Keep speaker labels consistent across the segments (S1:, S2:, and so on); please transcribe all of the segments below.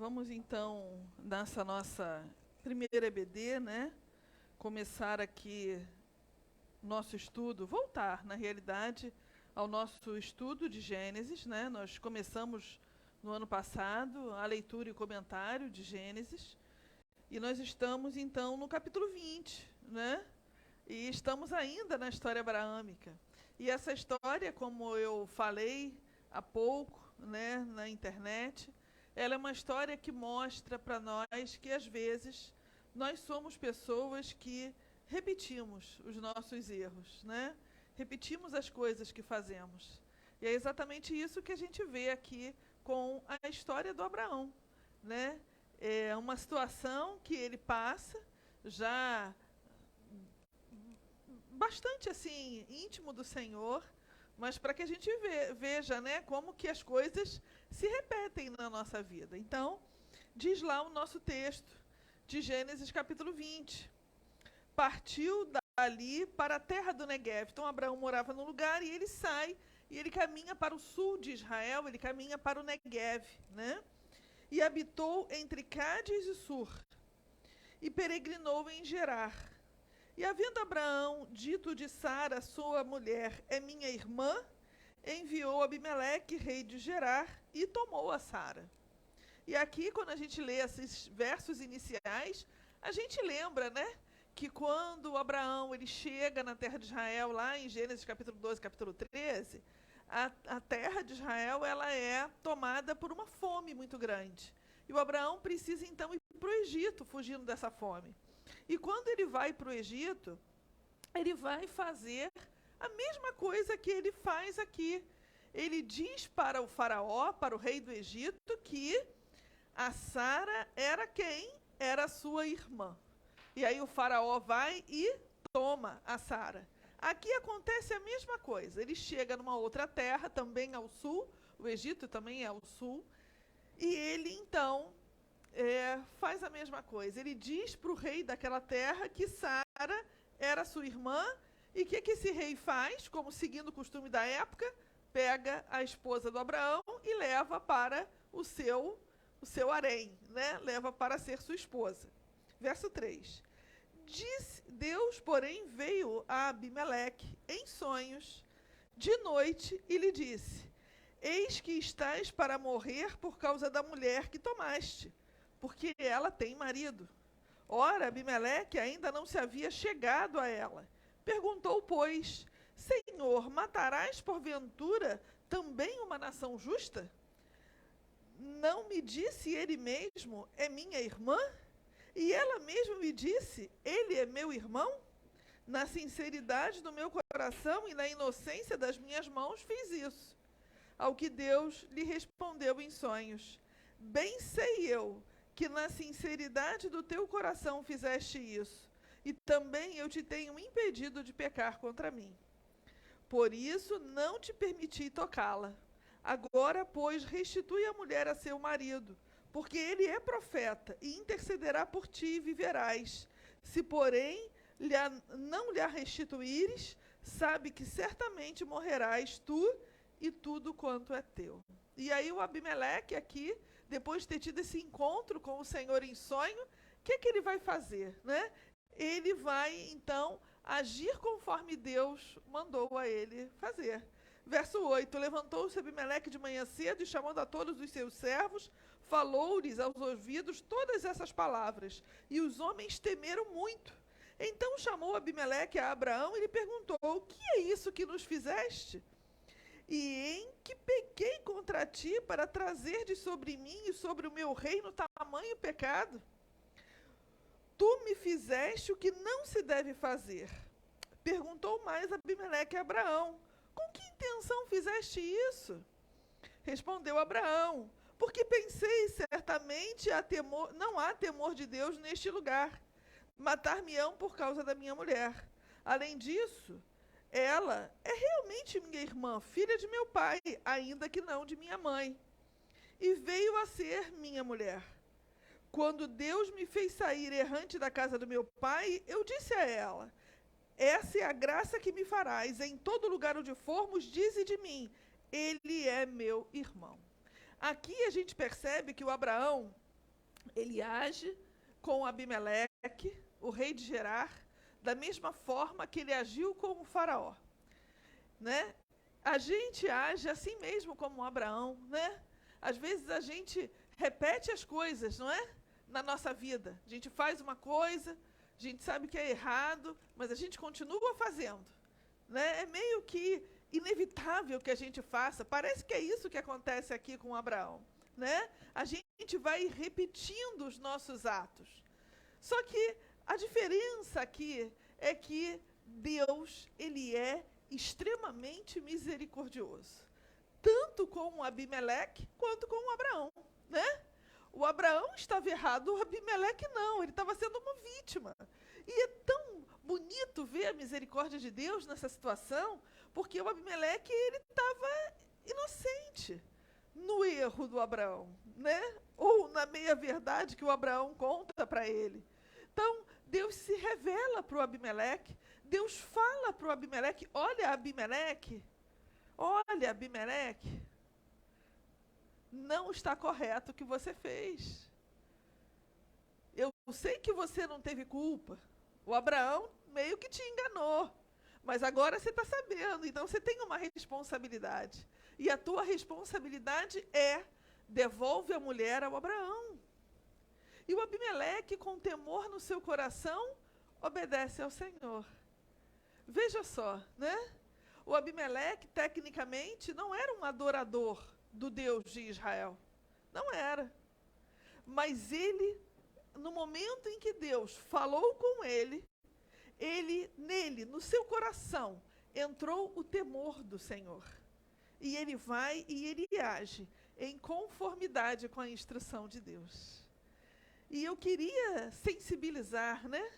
S1: Vamos então, nessa nossa primeira EBD, né, começar aqui nosso estudo, voltar, na realidade, ao nosso estudo de Gênesis, né? Nós começamos no ano passado a leitura e o comentário de Gênesis, e nós estamos então no capítulo 20, né? E estamos ainda na história abraâmica. E essa história, como eu falei há pouco, né, na internet, ela é uma história que mostra para nós que, às vezes, nós somos pessoas que repetimos os nossos erros, né? Repetimos as coisas que fazemos. E é exatamente isso que a gente vê aqui com a história do Abraão, né? É uma situação que ele passa já bastante assim íntimo do Senhor, mas para que a gente veja, né, como que as coisas se repetem na nossa vida. Então, diz lá o nosso texto de Gênesis capítulo 20. Partiu dali para a terra do Neguev. Então, Abraão morava num lugar e ele sai e ele caminha para o sul de Israel, ele caminha para o Neguev, né? E habitou entre Cádiz e Sur, e peregrinou em Gerar. E havendo Abraão dito de Sara, sua mulher, é minha irmã, enviou Abimeleque, rei de Gerar, e tomou a Sara. E aqui, quando a gente lê esses versos iniciais, a gente lembra, né, que quando Abraão ele chega na terra de Israel, lá em Gênesis capítulo 12, capítulo 13, a terra de Israel ela é tomada por uma fome muito grande. E o Abraão precisa então ir para o Egito, fugindo dessa fome. E quando ele vai para o Egito, ele vai fazer a mesma coisa que ele faz aqui. Ele diz para o faraó, para o rei do Egito, que a Sara era quem? Era sua irmã. E aí o faraó vai e toma a Sara. Aqui acontece a mesma coisa. Ele chega numa outra terra, também ao sul, o Egito também é ao sul, e ele então faz a mesma coisa. Ele diz para o rei daquela terra que Sara era sua irmã, e o que esse rei faz, como seguindo o costume da época, pega a esposa do Abraão e leva para o seu harém, né? Leva para ser sua esposa. Verso 3. Deus, porém, veio a Abimeleque em sonhos de noite e lhe disse: eis que estás para morrer por causa da mulher que tomaste, porque ela tem marido. Ora, Abimeleque ainda não se havia chegado a ela. Perguntou, pois: Senhor, matarás porventura também uma nação justa? Não me disse ele mesmo, é minha irmã? E ela mesma me disse, ele é meu irmão? Na sinceridade do meu coração e na inocência das minhas mãos fiz isso. Ao que Deus lhe respondeu em sonhos: bem sei eu que na sinceridade do teu coração fizeste isso, e também eu te tenho impedido de pecar contra mim. Por isso não te permiti tocá-la. Agora, pois, restitui a mulher a seu marido, porque ele é profeta, e intercederá por ti e viverás. Se, porém, não lhe a restituíres, sabe que certamente morrerás tu e tudo quanto é teu. E aí o Abimeleque aqui, depois de ter tido esse encontro com o Senhor em sonho, o que ele vai fazer, né? Ele vai, então, agir conforme Deus mandou a ele fazer. Verso 8, levantou-se Abimeleque de manhã cedo e, chamando a todos os seus servos, falou-lhes aos ouvidos todas essas palavras, e os homens temeram muito. Então chamou Abimeleque a Abraão e lhe perguntou: o que é isso que nos fizeste? E em que pequei contra ti para trazeres sobre mim e sobre o meu reino tamanho pecado? Tu me fizeste o que não se deve fazer. Perguntou mais Abimeleque a Abraão: com que intenção fizeste isso? Respondeu Abraão: porque pensei, certamente não há temor de Deus neste lugar. Matar-me-ão por causa da minha mulher. Além disso, ela é realmente minha irmã, filha de meu pai, ainda que não de minha mãe. E veio a ser minha mulher. Quando Deus me fez sair errante da casa do meu pai, eu disse a ela: essa é a graça que me farás. Em todo lugar onde formos, dize de mim: ele é meu irmão. Aqui a gente percebe que o Abraão, ele age com Abimeleque, o rei de Gerar, da mesma forma que ele agiu com o faraó, né? A gente age assim mesmo como Abraão, né? Às vezes a gente repete as coisas, não é? Na nossa vida. A gente faz uma coisa, a gente sabe que é errado, mas a gente continua fazendo, né? É meio que inevitável que a gente faça. Parece que é isso que acontece aqui com Abraão, né? A gente vai repetindo os nossos atos. Só que a diferença aqui é que Deus, ele é extremamente misericordioso, tanto com o Abimeleque quanto com o Abraão, né? O Abraão estava errado, o Abimeleque não, ele estava sendo uma vítima. E é tão bonito ver a misericórdia de Deus nessa situação, porque o Abimeleque, ele estava inocente no erro do Abraão, né? Ou na meia-verdade que o Abraão conta para ele. Então, Deus se revela para o Abimeleque, Deus fala para o Abimeleque, olha, Abimeleque, não está correto o que você fez. Eu sei que você não teve culpa. O Abraão meio que te enganou. Mas agora você está sabendo, então você tem uma responsabilidade. E a tua responsabilidade é: devolve a mulher ao Abraão. E o Abimeleque, com temor no seu coração, obedece ao Senhor. Veja só, né? O Abimeleque, tecnicamente, não era um adorador do Deus de Israel. Não era. Mas ele, no momento em que Deus falou com ele, nele, no seu coração, entrou o temor do Senhor. E ele vai e ele age em conformidade com a instrução de Deus. E eu queria sensibilizar, né,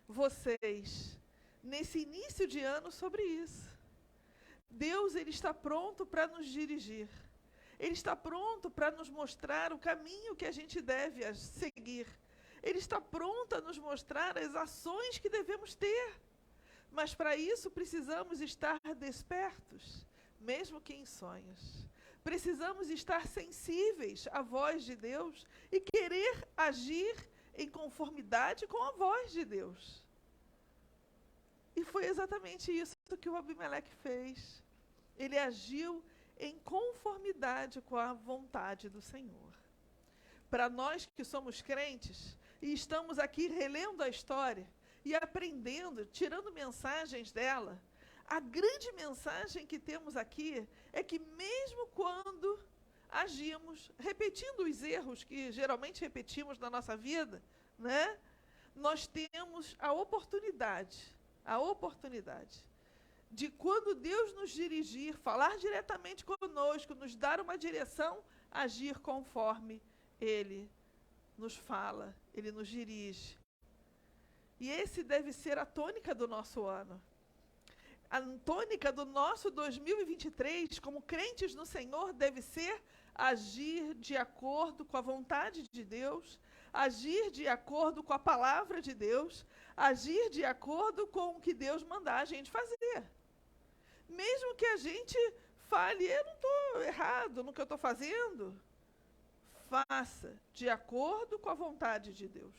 S1: vocês, nesse início de ano, sobre isso. Deus, ele está pronto para nos dirigir. Ele está pronto para nos mostrar o caminho que a gente deve seguir. Ele está pronto a nos mostrar as ações que devemos ter. Mas para isso precisamos estar despertos, mesmo que em sonhos. Precisamos estar sensíveis à voz de Deus e querer agir em conformidade com a voz de Deus. E foi exatamente isso que o Abimeleque fez. Ele agiu em conformidade com a vontade do Senhor. Para nós que somos crentes e estamos aqui relendo a história e aprendendo, tirando mensagens dela, a grande mensagem que temos aqui é que mesmo quando agimos, repetindo os erros que geralmente repetimos na nossa vida, né, nós temos a oportunidade de, quando Deus nos dirigir, falar diretamente conosco, nos dar uma direção, agir conforme Ele nos fala, Ele nos dirige. E esse deve ser a tônica do nosso ano. A tônica do nosso 2023, como crentes no Senhor, deve ser agir de acordo com a vontade de Deus, agir de acordo com a palavra de Deus, agir de acordo com o que Deus mandar a gente fazer. Mesmo que a gente fale, eu não estou errado no que eu estou fazendo, faça de acordo com a vontade de Deus.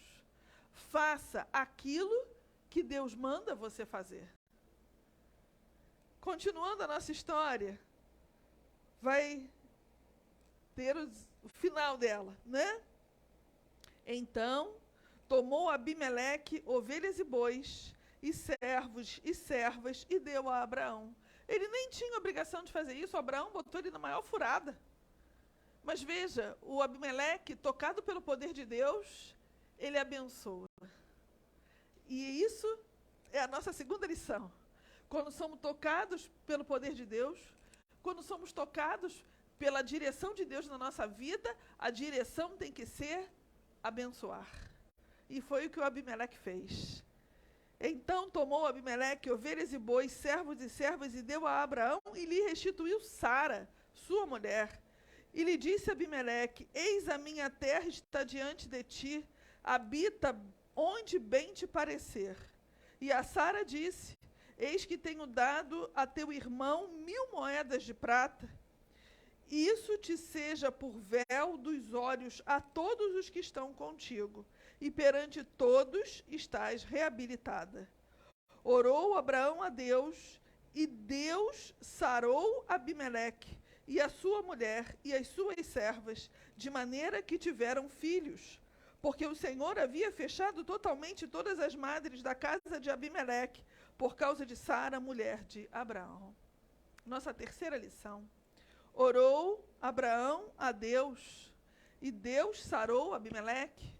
S1: Faça aquilo que Deus manda você fazer. Continuando a nossa história, vai ter o final dela, né? Então, tomou Abimeleque ovelhas e bois, e servos e servas, e deu a Abraão. Ele nem tinha obrigação de fazer isso, Abraão botou ele na maior furada. Mas veja, o Abimeleque, tocado pelo poder de Deus, ele abençoa. E isso é a nossa segunda lição. Quando somos tocados pelo poder de Deus, quando somos tocados pela direção de Deus na nossa vida, a direção tem que ser abençoar. E foi o que o Abimeleque fez. Então tomou Abimeleque ovelhas e bois, servos e servas, e deu a Abraão, e lhe restituiu Sara, sua mulher. E lhe disse Abimeleque: eis a minha terra está diante de ti, habita onde bem te parecer. E a Sara disse: eis que tenho dado a teu irmão 1000 moedas de prata, isso te seja por véu dos olhos a todos os que estão contigo, e perante todos estás reabilitada. Orou Abraão a Deus, e Deus sarou Abimeleque, e a sua mulher, e as suas servas, de maneira que tiveram filhos, porque o Senhor havia fechado totalmente todas as madres da casa de Abimeleque, por causa de Sara, mulher de Abraão. Nossa terceira lição. Orou Abraão a Deus, e Deus sarou Abimeleque.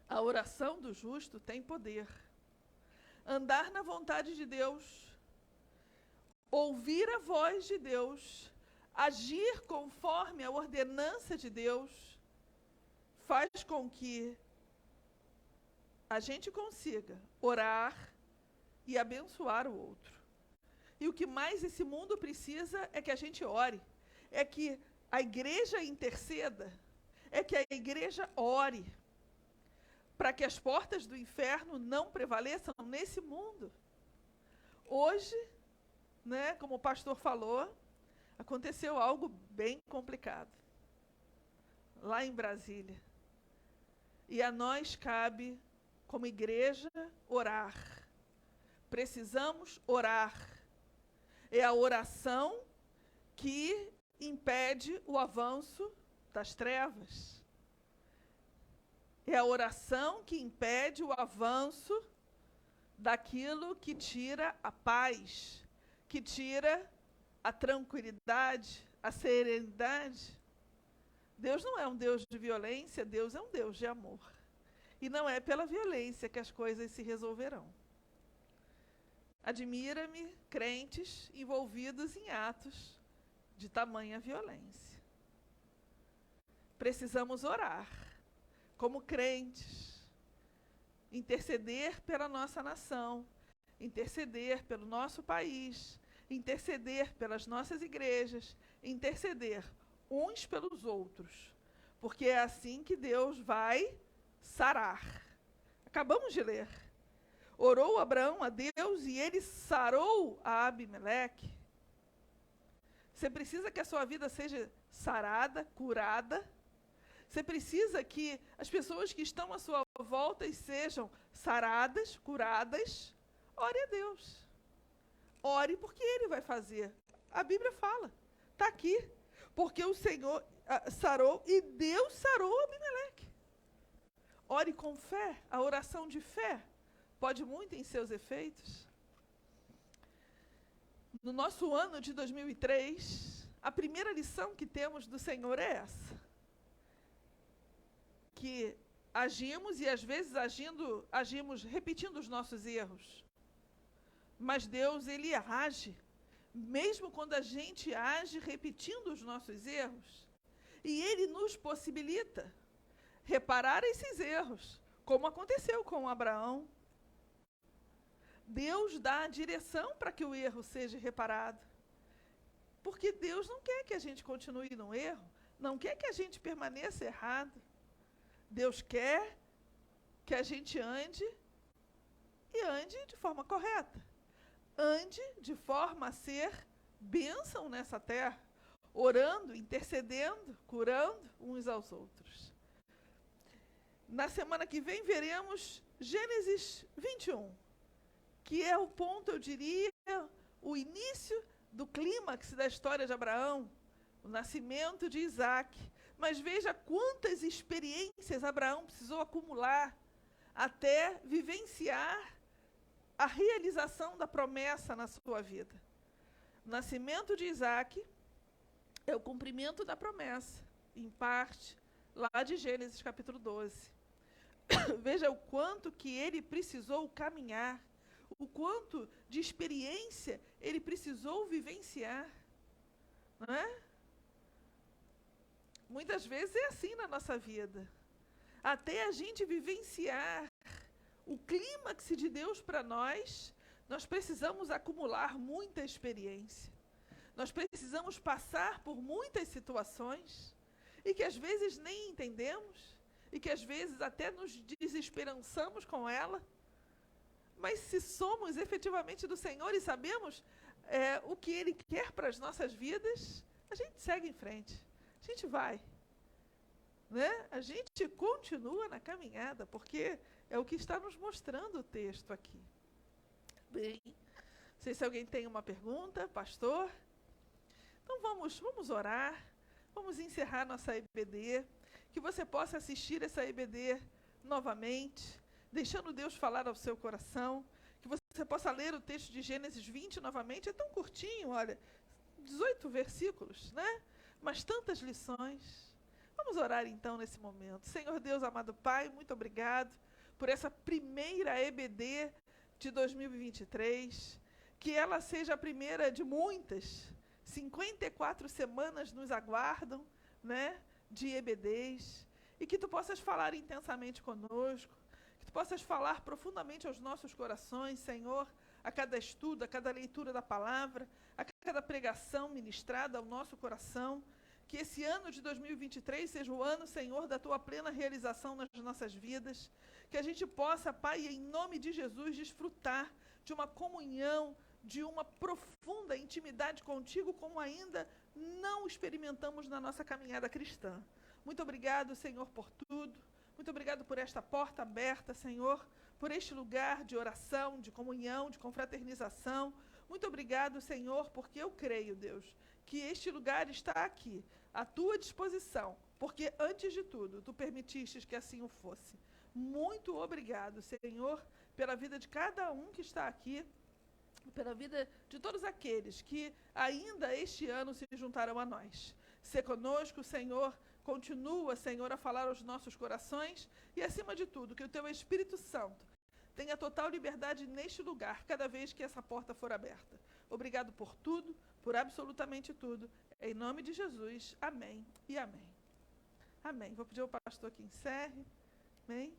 S1: A oração do justo tem poder. Andar na vontade de Deus, ouvir a voz de Deus, agir conforme a ordenança de Deus, faz com que a gente consiga orar e abençoar o outro. E o que mais esse mundo precisa é que a gente ore, é que a igreja interceda, é que a igreja ore, para que as portas do inferno não prevaleçam nesse mundo. Hoje, né, como o pastor falou, aconteceu algo bem complicado, lá em Brasília. E a nós cabe, como igreja, orar. Precisamos orar. É a oração que impede o avanço das trevas. É a oração que impede o avanço daquilo que tira a paz, que tira a tranquilidade, a serenidade. Deus não é um Deus de violência, Deus é um Deus de amor. E não é pela violência que as coisas se resolverão. Admira-me crentes envolvidos em atos de tamanha violência. Precisamos orar, como crentes, interceder pela nossa nação, interceder pelo nosso país, interceder pelas nossas igrejas, interceder uns pelos outros, porque é assim que Deus vai sarar. Acabamos de ler. Orou Abraão a Deus e ele sarou a Abimeleque. Você precisa que a sua vida seja sarada, curada. Você precisa que as pessoas que estão à sua volta sejam saradas, curadas. Ore a Deus. Ore porque Ele vai fazer. A Bíblia fala. Está aqui. Porque o Senhor sarou e Deus sarou Abimeleque. Ore com fé. A oração de fé pode muito em seus efeitos. No nosso ano de 2003, a primeira lição que temos do Senhor é essa. Que agimos e às vezes agimos repetindo os nossos erros. Mas Deus, Ele age, mesmo quando a gente age repetindo os nossos erros. E Ele nos possibilita reparar esses erros, como aconteceu com Abraão. Deus dá a direção para que o erro seja reparado. Porque Deus não quer que a gente continue no erro, não quer que a gente permaneça errado. Deus quer que a gente ande de forma correta. Ande de forma a ser bênção nessa terra, orando, intercedendo, curando uns aos outros. Na semana que vem veremos Gênesis 21, que é o ponto, eu diria, o início do clímax da história de Abraão, o nascimento de Isaac. Mas veja quantas experiências Abraão precisou acumular até vivenciar a realização da promessa na sua vida. O nascimento de Isaac é o cumprimento da promessa, em parte, lá de Gênesis capítulo 12. Veja o quanto que ele precisou caminhar, o quanto de experiência ele precisou vivenciar, não é? Muitas vezes é assim na nossa vida. Até a gente vivenciar o clímax de Deus para nós, nós precisamos acumular muita experiência. Nós precisamos passar por muitas situações e que às vezes nem entendemos e que às vezes até nos desesperançamos com ela. Mas se somos efetivamente do Senhor e sabemos o que Ele quer para as nossas vidas, a gente segue em frente, a gente vai, né? A gente continua na caminhada, porque é o que está nos mostrando o texto aqui. Bem, não sei se alguém tem uma pergunta, pastor. Então vamos orar, vamos encerrar nossa EBD, que você possa assistir essa EBD novamente, deixando Deus falar ao seu coração, que você possa ler o texto de Gênesis 20 novamente, é tão curtinho, olha, 18 versículos, né? Mas tantas lições. Vamos orar então nesse momento. Senhor Deus, amado Pai, muito obrigado por essa primeira EBD de 2023, que ela seja a primeira de muitas. 54 semanas nos aguardam, né, de EBDs, e que tu possas falar intensamente conosco, que tu possas falar profundamente aos nossos corações, Senhor, a cada estudo, a cada leitura da palavra, a cada pregação ministrada ao nosso coração, que esse ano de 2023 seja o ano, Senhor, da tua plena realização nas nossas vidas, que a gente possa, Pai, em nome de Jesus, desfrutar de uma comunhão, de uma profunda intimidade contigo, como ainda não experimentamos na nossa caminhada cristã. Muito obrigado, Senhor, por tudo. Muito obrigado por esta porta aberta, Senhor, por este lugar de oração, de comunhão, de confraternização. Muito obrigado, Senhor, porque eu creio, Deus, que este lugar está aqui, à tua disposição, porque antes de tudo, tu permitistes que assim o fosse. Muito obrigado, Senhor, pela vida de cada um que está aqui, pela vida de todos aqueles que ainda este ano se juntarão a nós. Sê conosco, Senhor, continua, Senhor, a falar aos nossos corações e, acima de tudo, que o Teu Espírito Santo tenha total liberdade neste lugar, cada vez que essa porta for aberta. Obrigado por tudo, por absolutamente tudo. Em nome de Jesus, amém e amém. Amém. Vou pedir ao pastor que encerre. Amém.